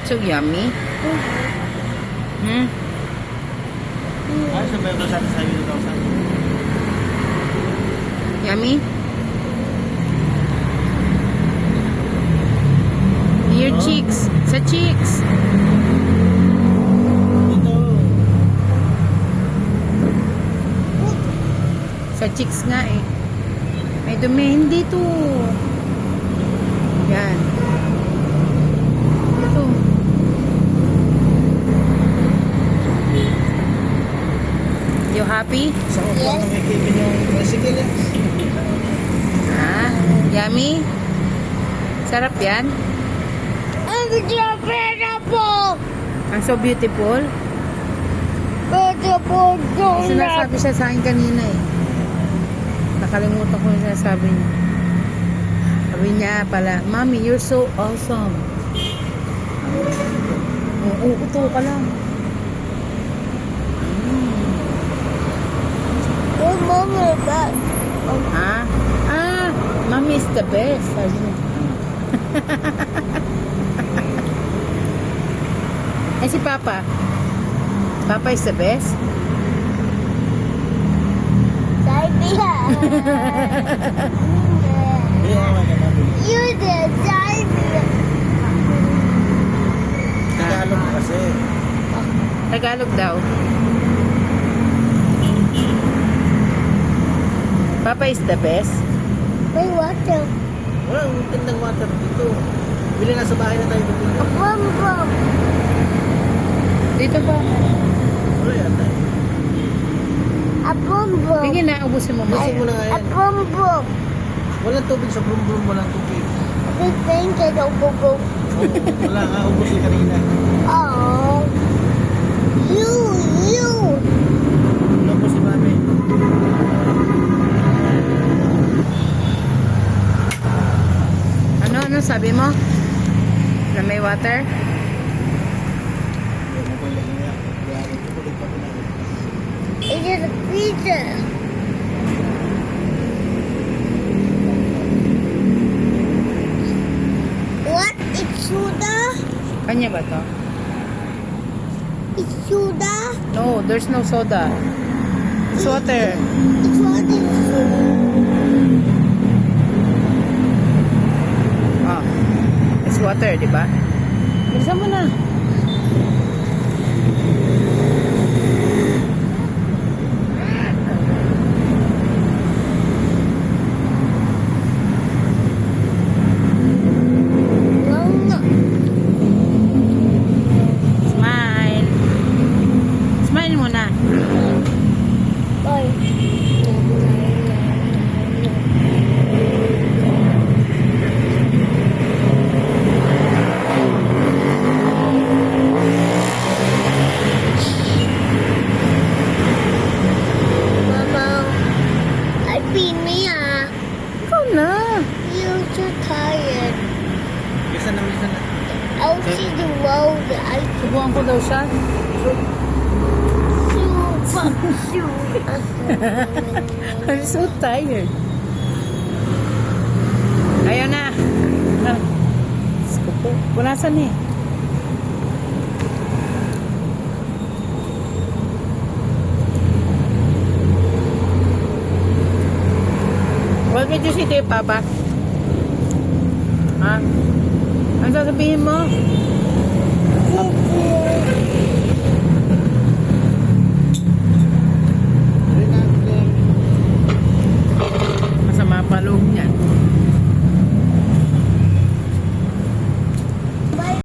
so yummy. Hmm? Ay, sabay ko sa sa'yo dito sa Yummy? Your cheeks. Sa cheeks. Ito. Sa cheeks nga eh. May dumi. Hindi to. Yan. Ito. You happy? Sa ko yes. May kipin yung tricycle eh. Ah, yummy? Sarap yan? Ang beautiful. Ang so beautiful? Beautiful. Sinasabi siya sa akin kanina eh. Nakalimutan ko yung sinasabi niya. Sabi niya pala, Mommy, you're so awesome. Oo, uto ka lang. Oh, Mommy, but Ah, Mommy is the best. Sabi niya. Eh si Papa? Papa is the best? Sabiha. Hindi ako magkakabi. You did, Sabiha. Tagalog kasi. Tagalog daw. Papa is the best? May water. Wala, umitin ng water dito. Bili na sa bahay na tayo dito. Bum. Dito pa. Wala yata. A bum. Sige na, ubusin mo. Ubusin mo na nga A yan. bum. Walang tubig sa brum-brum, walang tubig. Big thing can go. Oo, wala nga, ubos yung kanina. Oh. You. Ubos si Mami. Ano sabi mo? Na may water? It is a pizza. What? It's soda? Kanya ba to? It's soda? No, there's no soda. It's water. It's what is soda? Ah, it's water, di ba? Bilisan mo na. Smile. Smile muna. Bye. Mama, I beat me ah. Ikaw na. You're so tired. Bisa na. I'll see the road. I Subukan ko daw siya. shoot. I'm so tired. Ayaw na. Skupo. Punasan eh. What did you say to your Papa? Ha? Ano sasabihin mo? Thank you.